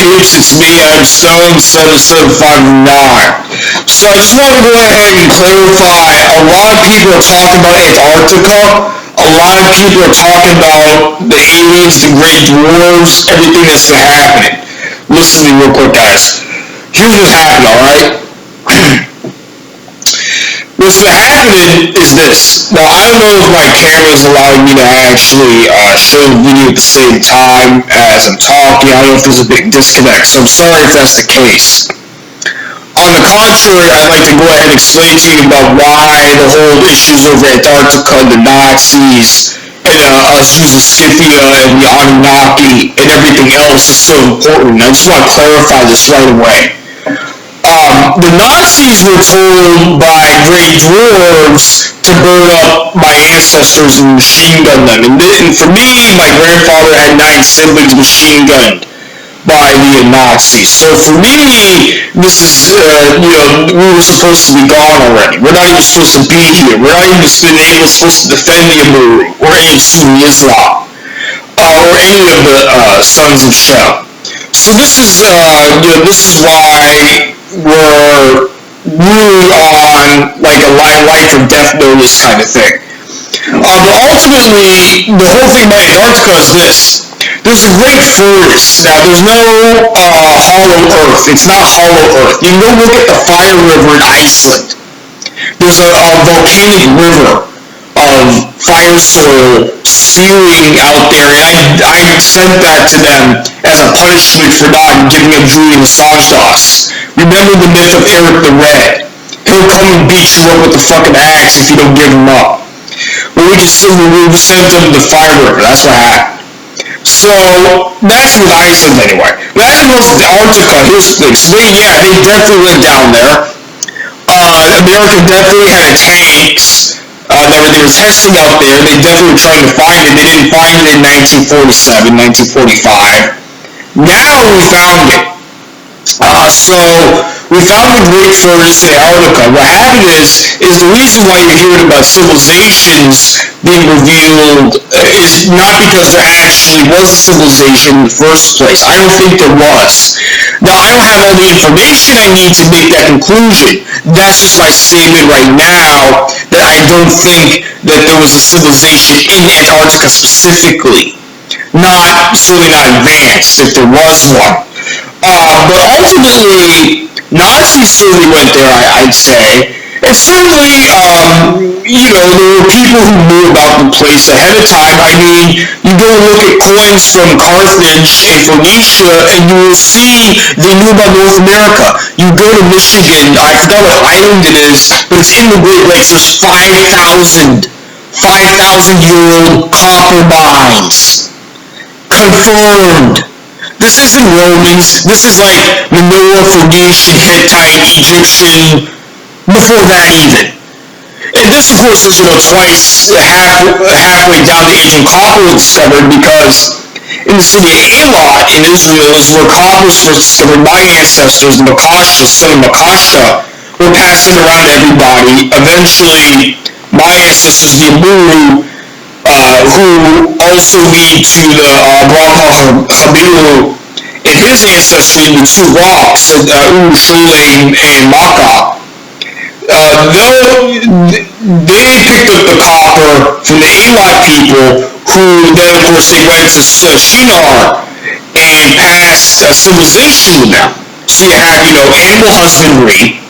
peeps, it's me, I'm Stone, 775 So I just want to go ahead and clarify, a lot of people are talking about Antarctica, a lot of people are talking about the aliens, the great dwarves, everything that's been happening. Listen to me real quick, guys. Here's what's happened, alright? What's been happening is this. Now, I don't know if my camera is allowing me to actually show the video at the same time as I'm talking. I don't know if there's a big disconnect, so I'm sorry if that's the case. On the contrary, I'd like to go ahead and explain to you about why the whole issues over Antarctica, the Nazis, and us using Scythia and the Anunnaki and everything else is so important. I just want to clarify this right away. The Nazis were told by great dwarves to burn up my ancestors and machine gun them. And for me, my grandfather had 9 siblings machine gunned by the Nazis. So for me, this is, we were supposed to be gone already. We're not even supposed to be here. We're not even supposed to defend the Amuru or any Sunni Islam or any of the Sons of Shem. So this is why we're really on like a life or death notice kind of thing. But ultimately, the whole thing about Antarctica is this. There's a great furnace. Now, there's no hollow earth. It's not hollow earth. You can go look at the Fire River in Iceland. There's a volcanic river of fire soil spewing out there, and I sent that to them as a punishment for not giving up Julian Assange to us. Remember the myth of Eric the Red. He'll come and beat you up with the fucking axe if you don't give him up. Well, we sent them to the Fire River. That's what happened. So, that's with Iceland anyway. But as it goes to Antarctica, here's the thing. So they definitely went down there. America definitely had tanks that they were testing out there. They definitely were trying to find it. They didn't find it in 1947, 1945. Now we found it. So we found the Great Furnace in Antarctica. What happened is the reason why you're hearing about civilizations being revealed is not because there actually was a civilization in the first place. I don't think there was. Now, I don't have all the information I need to make that conclusion. That's just my statement right now, that I don't think that there was a civilization in Antarctica specifically. Certainly not advanced, if there was one. But ultimately, Nazis certainly went there, I'd say. And certainly, there were people who knew about the place ahead of time. I mean, you go look at coins from Carthage and Phoenicia, and you will see they knew about North America. You go to Michigan, I forgot what island it is, but it's in the Great Lakes. There's 5,000-year-old copper mines. Confirmed. This isn't Romans. This is like Minoan, Phoenician, Hittite, Egyptian, before that even. And this, of course, is, twice halfway down the age when copper was discovered, because in the city of Eilat in Israel is where copper was first discovered. My ancestors, the Makasha, son of Makasha, were passing around to everybody. Eventually, my ancestors, the Amuru, who also lead to the Abraham Habilu and his ancestry in the two rocks, Shulem and Makkah. They picked up the copper from the Eilat people, who then, of course, they went to Shinar and passed civilization with them. So you have, animal husbandry,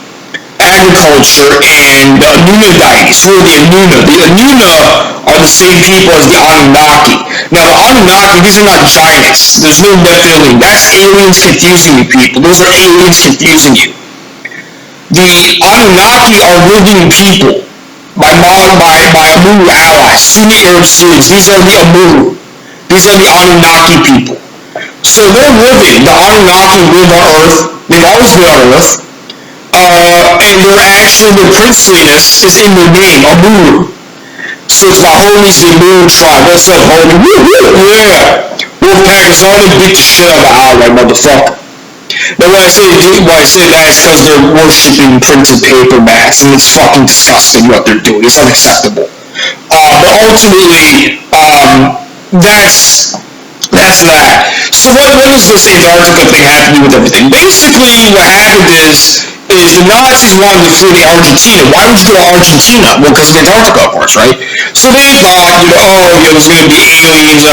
agriculture, and the Anuna deities. Who are the Anuna? The Anuna are the same people as the Anunnaki. Now, the Anunnaki, these are not giants. There's no Nephilim. That's aliens confusing you, people. Those are aliens confusing you. The Anunnaki are living people by Amuru allies, Sunni Arab Syrians. These are the Amuru. These are the Anunnaki people. So they're living. The Anunnaki live on Earth. They've always been on Earth. And their princeliness is in their name, Amuru. So it's my homies, the Amuru tribe. What's up, homie? Yeah. Wolfpackers, all they beat the shit out of an ally, motherfucker. But why I say that is because they're worshipping printed paper mats, and it's fucking disgusting what they're doing. It's unacceptable. But ultimately, that's That's that. So what does this Antarctica thing have to do with everything? Basically, what happened is the Nazis wanted to flee to Argentina. Why would you go to Argentina? Well, because of Antarctica, of course, right? So they thought, there's going to be aliens.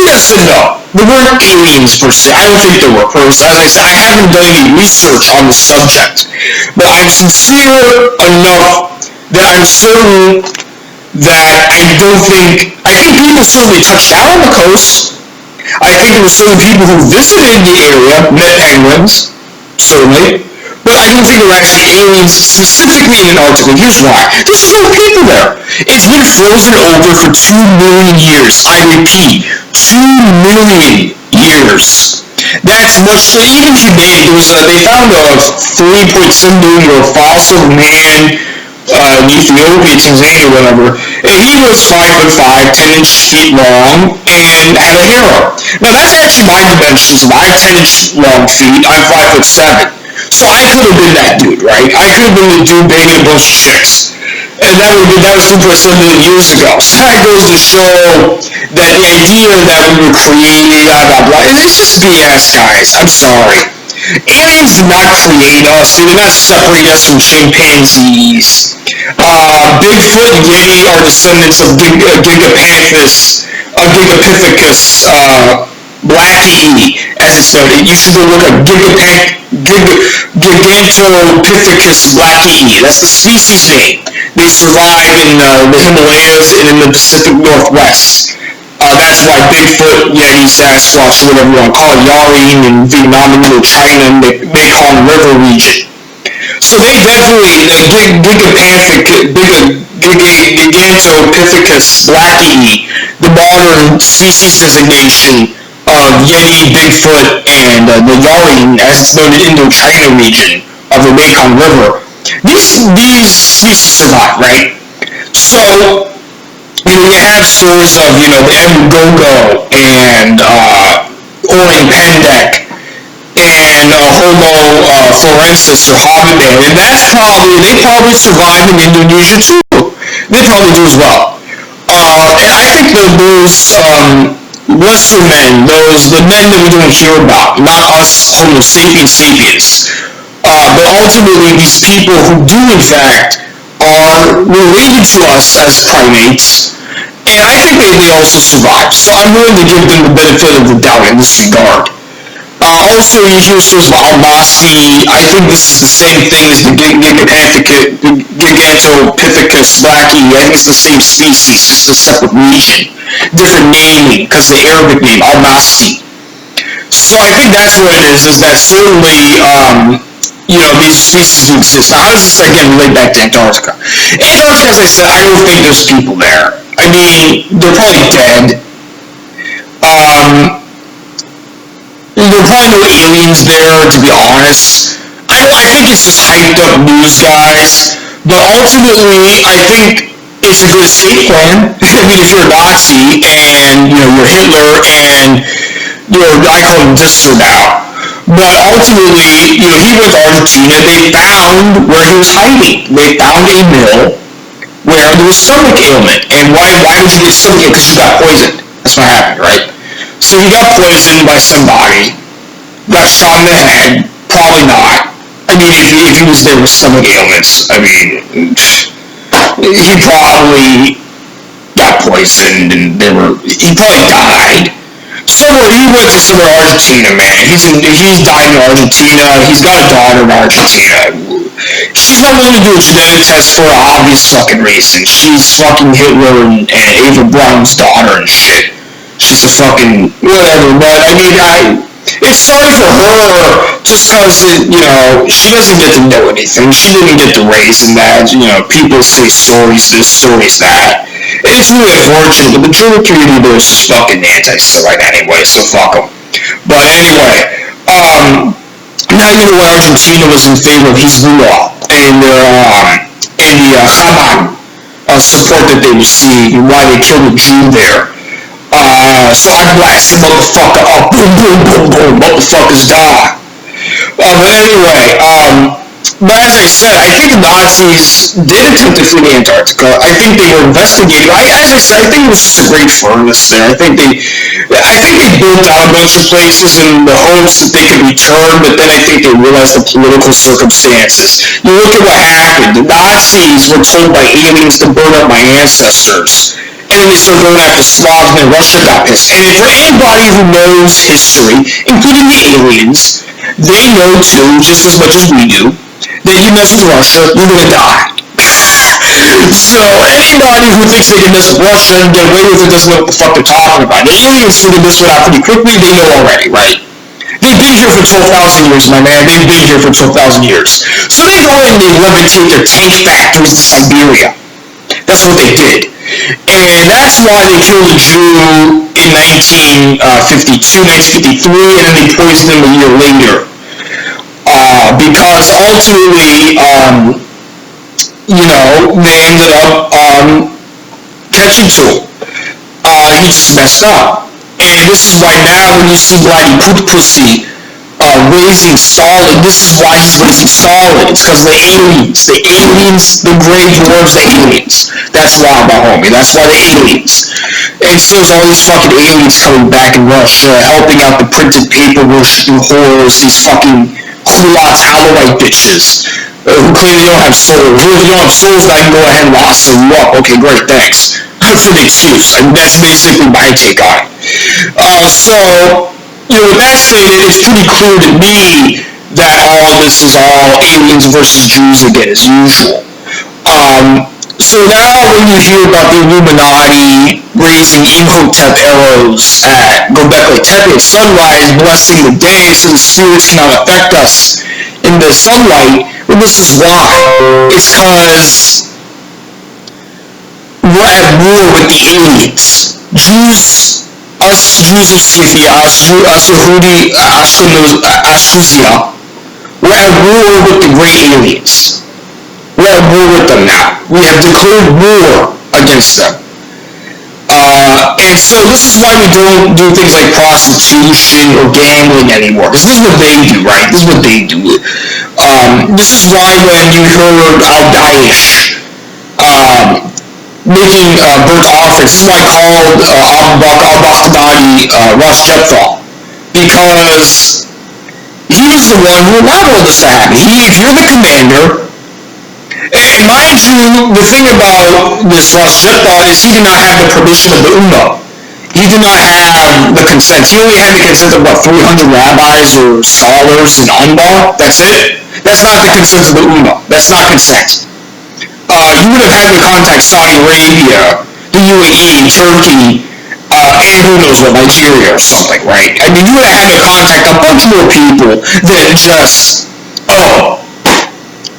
Yes and no. There weren't aliens per se. I don't think there were. As I said, I haven't done any research on the subject, but I'm sincere enough that I'm certain that I think people certainly touched down on the coast. I think there were certain people who visited the area, met penguins, certainly, but I don't think there were actually aliens specifically in Antarctica. Here's why. There's no people there. It's been frozen over for 2 million years. I repeat, 2 million years. That's much, even today, they found a 3.7 million year fossil of man in Ethiopia, Tanzania, whatever, and he was 5'5", 10-inch feet long, and had a harrow. Now that's actually my dimensions. I have 10-inch long feet. I'm 5'7". So I could have been that dude, right? I could have been the dude banging a bunch of chicks. And that was 2.7 million years ago. So that goes to show that the idea that we were created, blah, blah, blah, it's just BS, guys. I'm sorry. Aliens did not create us. They did not separate us from chimpanzees. Bigfoot and Yeti are descendants of Gigapithecus blackie, as it's noted. You should go look at Gigantopithecus blackie. That's the species name. They survive in the Himalayas and in the Pacific Northwest. That's why Bigfoot, Yeti, Sasquatch, whatever you want to call it, Yaring in Vietnam and Indochina, and Mekong River region. So they definitely, Gigantopithecus blackie, the modern species designation of Yeti, Bigfoot, and the Yaring, as it's known in Indochina region of the Mekong River. These species survive, right? So, you have stories of, the Mgogo and Orang Pendek and Homo florensis or Hobbit Man, and they probably survived in Indonesia too. They probably do as well. And I think those lesser men, the men that we don't hear about, not us Homo sapiens, but ultimately these people who do in fact are related to us as primates, and I think they also survived. So I'm willing to give them the benefit of the doubt in this regard. Also, you hear stories about Almasi. I think this is the same thing as the Gigantopithecus blackie. I think it's the same species, just a separate region. Different naming, because the Arabic name, Almasi. So I think that's what it is that certainly, these species do exist. Now, how does this, again, relate back to Antarctica? Antarctica, as I said, I don't think there's people there. I mean, they're probably dead. There are probably no aliens there, to be honest. I think it's just hyped up news, guys. But ultimately, I think it's a good escape plan. I mean, if you're a Nazi and, you're Hitler and, I call him Disser now. But ultimately, he went to Argentina. They found where he was hiding. They found a mill where there was stomach ailment. And why did you get stomach ailment? Because you got poisoned. That's what happened, right? So he got poisoned by somebody, got shot in the head, probably not. I mean, if he was there with stomach ailments, I mean, he probably got poisoned and he probably died. He went to somewhere in Argentina, man. He's died in Argentina. He's got a daughter in Argentina. She's not willing to do a genetic test for an obvious fucking reason. She's fucking Hitler and Ava Braun's daughter and shit. She's a fucking whatever, but I mean, it's sorry for her just because, she doesn't get to know anything. She didn't get to raise in that. People say stories this, stories that. It's really unfortunate. The majority community there is just fucking anti-Semite anyway, so fuck them. But anyway, now you know why Argentina was in favor of Hezbollah and the Hamas support that they received and why they killed a Jew there. So I blasted motherfucker up, boom, boom, boom, boom, motherfuckers die. But anyway, But as I said, I think the Nazis did attempt to flee Antarctica. I think they were investigating. As I said, I think it was just a great furnace there. I think they built down a bunch of places in the hopes that they could return, but then I think they realized the political circumstances. You look at what happened. The Nazis were told by aliens to burn up my ancestors. And then they started going after Slavs, and then Russia got pissed. And for anybody who knows history, including the aliens, they know too, just as much as we do, that you mess with Russia, you're gonna die. So anybody who thinks they can mess with Russia and get away with it doesn't know what the fuck they're talking about. The aliens figured this one out pretty quickly. They know already, right? They've been here for 12,000 years, my man. They've been here for 12,000 years. So they go in and they levitate their tank factories to Siberia. That's what they did. And that's why they killed a Jew in 1952, 1953, and then they poisoned him a year later. Because ultimately, they ended up catching to him. He just messed up. And this is why now when you see Bloody Pussy raising Stalin, this is why he's raising Stalin. It's because of the aliens. The aliens, the Grey Dwarves, the aliens. That's why, my homie. That's why the aliens. And so there's all these fucking aliens coming back in Russia, helping out the printed paper worshipping whores, these fucking culottes, Alawite bitches, who claim they don't have souls. Well, if you don't have souls, then I can go ahead and lock you up. Okay, great, thanks. Good for the excuse. I mean, that's basically my take on it. So, with that said, it's pretty clear to me that all this is all aliens versus Jews again, as usual. So now when you hear about the Illuminati raising Imhotep arrows at Göbekli Tepe at sunrise, blessing the day so the spirits cannot affect us in the sunlight, well, this is why. It's because we're at war with the aliens. Us Jews of Scythia, us Yehudi, Ashkenazia, we're at war with the great aliens. We're at war with them now. We have declared war against them. And so this is why we don't do things like prostitution or gambling anymore. Because this is what they do, right? This is what they do. This is why when you heard Al-Daesh making burnt offerings, this is why I called al-Baghdadi Rosh Jepthal. Because he was the one who allowed all this to happen. If you're the commander, and mind you, the thing about this Rosh Jepthal is he did not have the permission of the Ummah. He did not have the consent. He only had the consent of, 300 rabbis or scholars in Anbar? That's it? That's not the consent of the Ummah. That's not consent. You would have had to contact Saudi Arabia, the UAE, Turkey, and who knows what, Nigeria or something, right? I mean, you would have had to contact a bunch more people than just,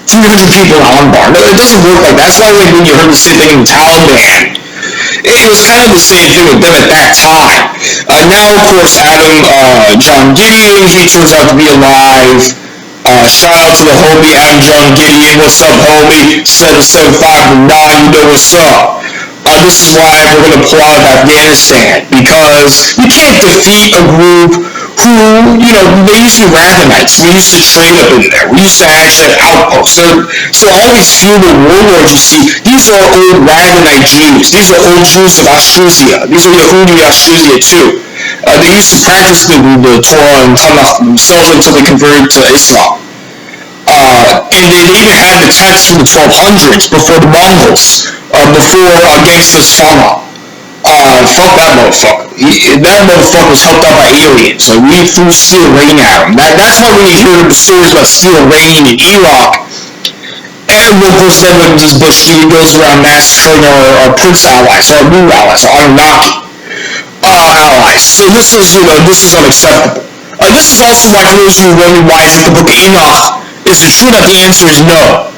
300 people in Anbar. No, it doesn't work like that. That's why when you heard the same thing in Taliban, it was kind of the same thing with them at that time. Now, of course, John Gideon, he turns out to be alive. Shout out to the homie Adam John Gideon. What's up, homie? 775 you know what's up. This is why we're going to pull out of Afghanistan, because you can't defeat a group who, they used to be Rathenites. We used to train up in there. We used to actually have outposts. So all these feudal warlords you see, these are old Rathenite Jews. These are old Jews of Ashkenazia. These are Yehudi Ashkenazia too. They used to practice the Torah and Tanakh themselves until they converted to Islam. And they even had the texts from the 1200s before the Mongols, before Genghis Khan. Fuck that motherfucker. That motherfucker was helped out by aliens. So we threw steel rain at him. That's why when you hear the stories about steel rain in Iraq, and of course then when this Bush goes around massacring our Prince allies, our new allies, our Anunnaki allies. So this is unacceptable. This is also why, for those of you wondering why is it the book of Enoch is it true, that the answer is no.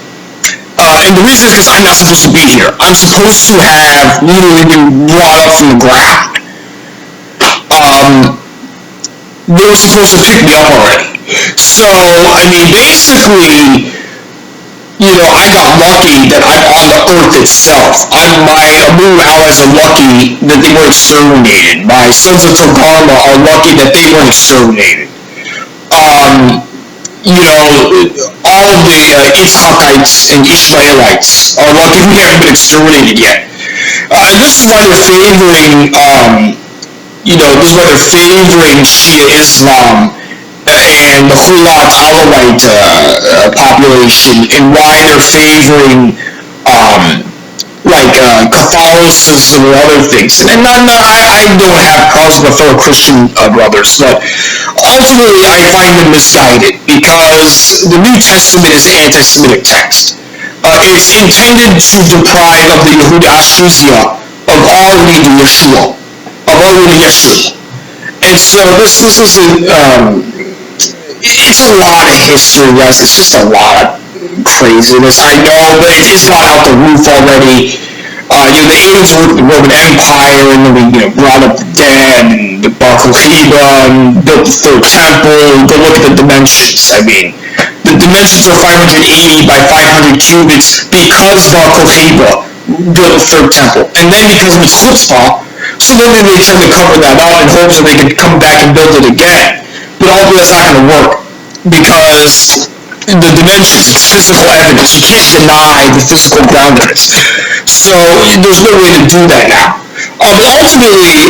And the reason is because I'm not supposed to be here. I'm supposed to have literally been brought up from the ground. They were supposed to pick me up already. So, I mean, basically, I got lucky that I'm on the earth itself. My Amu allies are lucky that they weren't exterminated. My Sons of Togarma are lucky that they weren't exterminated. all of the Yitzhakites and Ishmaelites, lucky we haven't been exterminated yet. And this is why they're favoring, this is why they're favoring Shia Islam and the Hulat Alawite population, and why they're favoring Catholicism or other things. And I don't have problems with my fellow Christian brothers, but ultimately I find them misguided because the New Testament is an anti-Semitic text. It's intended to deprive of the Yehudi Ashuzia of our leader Yeshua, And so this isn't, it's a lot of history, guys. It's just a lot of craziness. I know, but it's gone out the roof already. The aliens were the Roman Empire, and then we brought up the dead, and the Bar Kokhba, and built the third temple. Go look at the dimensions. I mean, the dimensions are 580 by 500 cubits because Bar Kokhba built the third temple, and then because of its chutzpah, so then they tried to cover that up in hopes that they could come back and build it again. But ultimately that's not going to work because the dimensions is physical evidence. You can't deny the physical groundedness. So there's no way to do that now. But ultimately,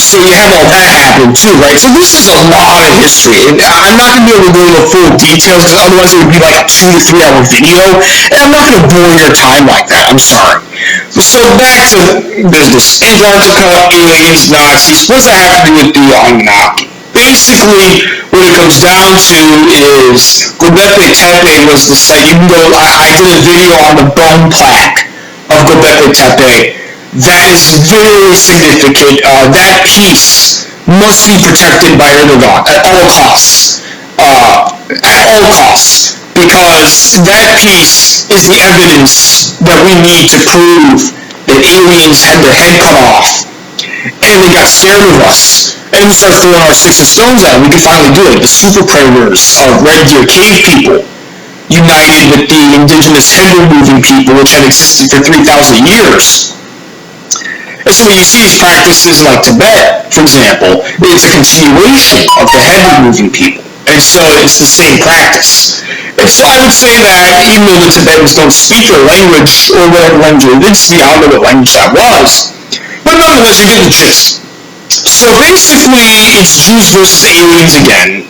so you have all that happening too, right? So this is a lot of history, and I'm not going to be able to go into full details because otherwise it would be like a 2 to 3 hour video, and I'm not going to bore your time like that. I'm sorry. So back to business. Antarctica, aliens, Nazis. What does that have to do with the Anunnaki? Basically, what it comes down to is Göbekli Tepe was the site. You can go. I did a video on the bone plaque of Göbekli Tepe. That is very significant. That piece must be protected by Erdogan at all costs. Because that piece is the evidence that we need to prove that aliens had their head cut off and they got scared of us. And we start throwing our sticks and stones at them. We can finally do it. The super predators of Red Deer Cave people united with the indigenous head-removing people, which had existed for 3,000 years. And so when you see these practices like Tibet, for example, it's a continuation of the head-removing people. And so it's the same practice. And so I would say that even though the Tibetans don't speak their language or whatever language they did speak, I don't know what language that was, but nonetheless you get the gist. So basically it's Jews versus aliens again.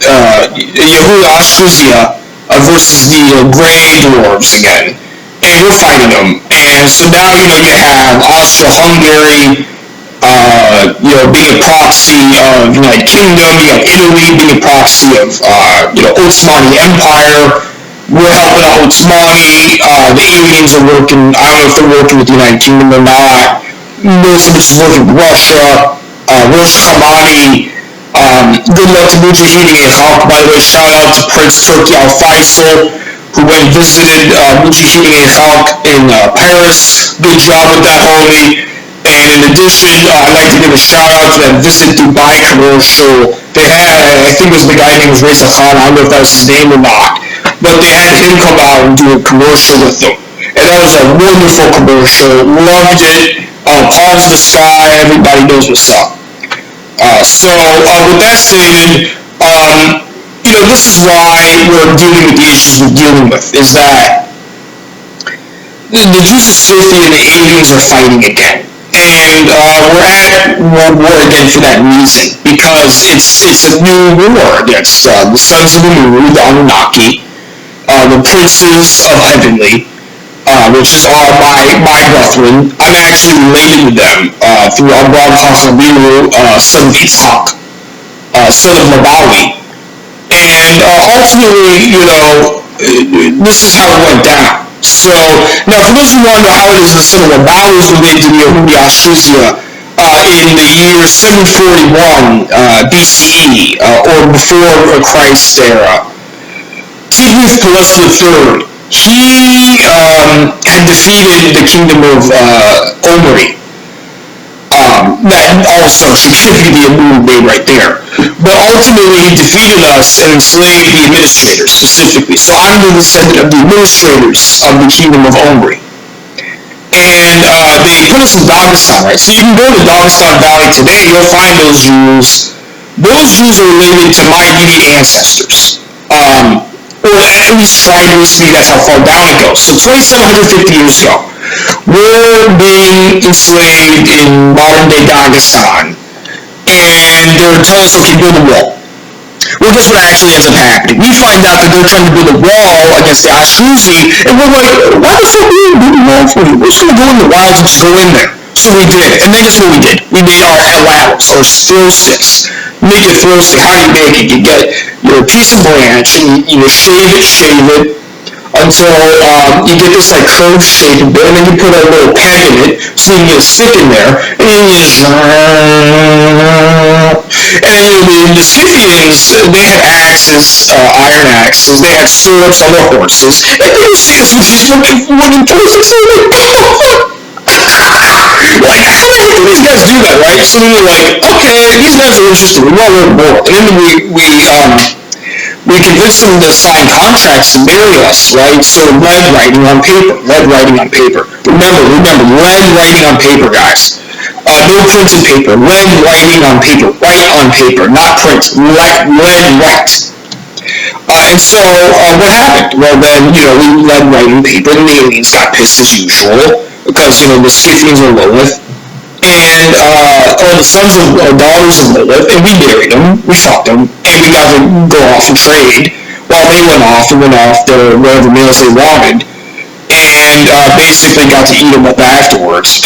Yehuda Ashuzia versus the Grey Dwarves again. And we're fighting them. And so now, you have Austro-Hungary, being a proxy of United Kingdom. You have Italy being a proxy of, Ottomani Empire. We're helping out Ottomani. The aliens are working, I don't know if they're working with the United Kingdom or not. Most of it's working with Russia. Rosh Khamani. Good luck to Mujahideen and Khalq. By the way, shout out to Prince Turki Al Faisal, who went and visited Mujahideen and Khalq in Paris. Good job with that, homie. And in addition, I'd like to give a shout out to that Visit Dubai commercial. They had, I think it was the guy named Reza Khan, I don't know if that was his name or not, but they had him come out and do a commercial with them. And that was a wonderful commercial. Loved it. Palms to the sky. Everybody knows what's up. With that stated, this is why we're dealing with the issues we're dealing with, is that the Jews of Scythia and the aliens are fighting again. And we're at World War again for that reason, because it's a new war against the Sons of Shem, the Anunnaki, the Princes of Heavenly, which is all my brethren. I'm actually related to them through Abraham Hachabiru, son of Yitzhak, son of Labawi. And ultimately, this is how it went down. So, now for those who want to know how it is the son of Labawi is related to the Yehudi Ashuzia, in the year 741 BCE, or before Christ's era, Tiglath-Pileser III, he had defeated the kingdom of Omri. That also should give you the Amun name right there. But ultimately, he defeated us and enslaved the administrators specifically. So I'm the descendant of the administrators of the kingdom of Omri. And they put us in Dagestan, right? So you can go to Dagestan Valley today, you'll find those Jews. Those Jews are related to my immediate ancestors. or at least trying to speak, that's how far down it goes. So 2,750 years ago, we're being enslaved in modern-day Dagestan, and they're telling us, okay, build a wall. Well, guess what actually ends up happening? We find out that they're trying to build a wall against the Ashruzi, and we're like, why the fuck are you build a wall for you? We're just going to go in the wild and just go in there. So we did, and then guess what we did? We made our halalos, or throw sticks. Make a throw stick. How do you make it? You get your piece of branch, and you shave it, until you get this like curved shape a bit, and then you put a little peg in it, so you can get a stick in there, and then you just... And the Scythians, they had axes, iron axes, they had swords on their horses, and they were seeing us with these wooden toys, and they were like, like, how the heck do these guys do that, right? So we were like, okay, these guys are interesting, we want to learn more. And then we convinced them to sign contracts to marry us, right? So lead writing on paper. Remember, lead writing on paper, guys. No printed paper, lead writing on paper. Write on paper, not print. Lead write. And so what happened? Well, then, we lead writing paper, and the aliens got pissed as usual, because, the Scythians are Lilith, and the sons of daughters of Lilith, and we married them, we fucked them, and we got to go off and trade, while they went off to whatever meals they wanted, and basically got to eat them up afterwards.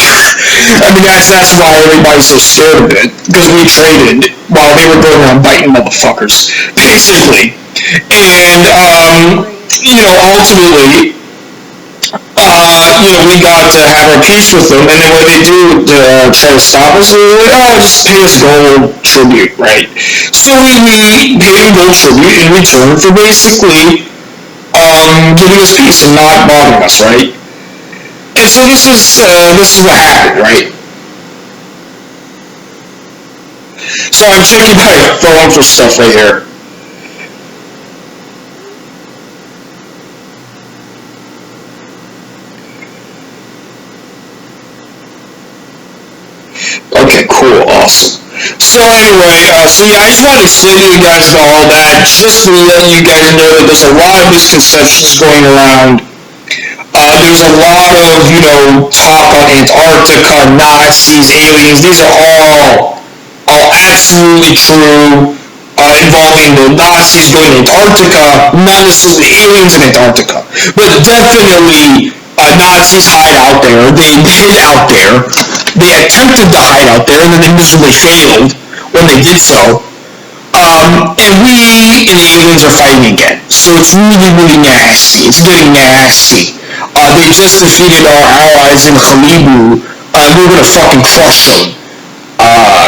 I mean, that's why everybody's so scared of it, because we traded while they were going around biting motherfuckers, basically. And, ultimately, we got to have our peace with them, and then what they do to try to stop us, they're like, just pay us gold tribute, right? So we paid them gold tribute in return for basically giving us peace and not bothering us, right? And so this is what happened, right? So I'm checking my phone for stuff right here. Okay, cool, awesome. So anyway, I just wanted to explain to you guys about all that, just to let you guys know that there's a lot of misconceptions going around. There's a lot of, talk on Antarctica, Nazis, aliens. These are all absolutely true, involving the Nazis going to Antarctica, not necessarily aliens in Antarctica, but definitely Nazis hide out there. They hid out there. They attempted to hide out there, and then they miserably failed when they did so. And we and the aliens are fighting again. So it's really, really nasty. It's getting nasty. They just defeated our allies in Khalibu, and we're gonna fucking crush them.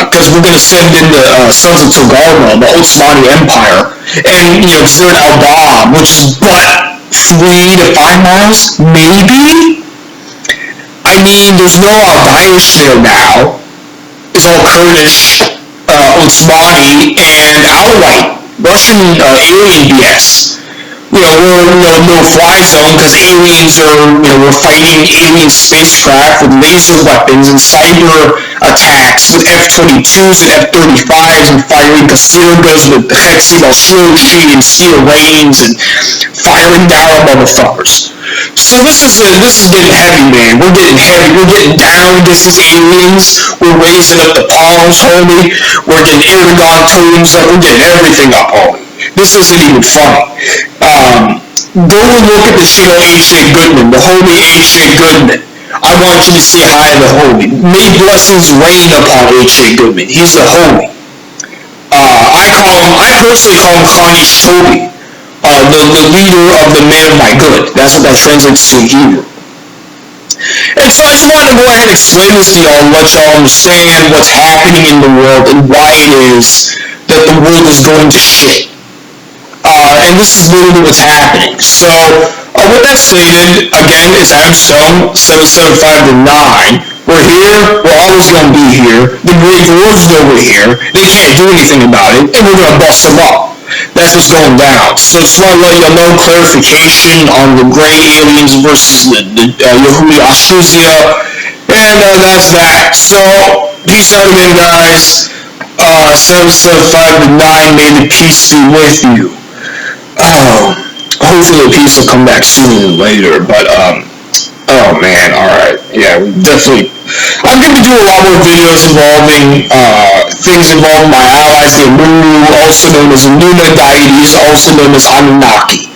Because we're gonna send in the Sons of Togarma, the Ottomani Empire, and because they're in Al-Bab, which is but 3 to 5 miles, maybe. I mean, there's no Daesh there now. It's all Kurdish, Ottomani, and outright Russian alien BS. We're no-fly zone because aliens we're fighting alien spacecraft with laser weapons and cyber attacks with F-22s and F-35s and firing Kasirgas with Hexi Balshiroshi and steel rains and firing down motherfuckers. So this is getting heavy, man. We're getting heavy. We're getting down against these aliens. We're raising up the palms, homie. We're getting Aragon totems up. We're getting everything up, homie. This isn't even funny. Go and look at the shit on H.A. Goodman, the homie H.A. Goodman. I want you to say hi to the homie. May blessings rain upon H.A. Goodman. He's the homie. I personally call him Khani Shobi, the leader of the men of my good. That's what that translates to in Hebrew. And so I just wanted to go ahead and explain this to y'all and let y'all understand what's happening in the world and why it is that the world is going to shit. And this is literally what's happening. So, with that stated, again, it's Adam Stone, 775-9. We're here, we're always going to be here. The Great Dwarves know we're here. They can't do anything about it, and we're going to bust them up. That's what's going down. So just want to let y'all know clarification on the gray aliens versus the Yehudi Ashuzia. And that's that. So, peace out again, guys. 775-9, may the peace be with you. hopefully the peace will come back sooner than later. But oh man, all right, yeah, definitely. I'm going to do a lot more videos involving things involving my allies, the Amuru, also known as Nuna deities, also known as Anunnaki.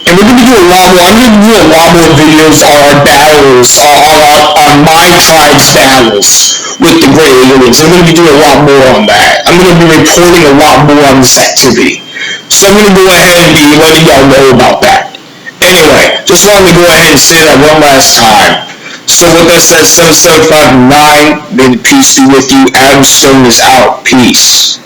And we're going to do a lot more. I'm going to do a lot more videos on our battles, on my tribe's battles with the Great Aliens. I'm going to be doing a lot more on that. I'm going to be reporting a lot more on this activity. So I'm going to go ahead and be letting y'all know about that. Anyway, just wanted to go ahead and say that one last time. So with that said, 7759, may the peace be with you. Adam Stone is out. Peace.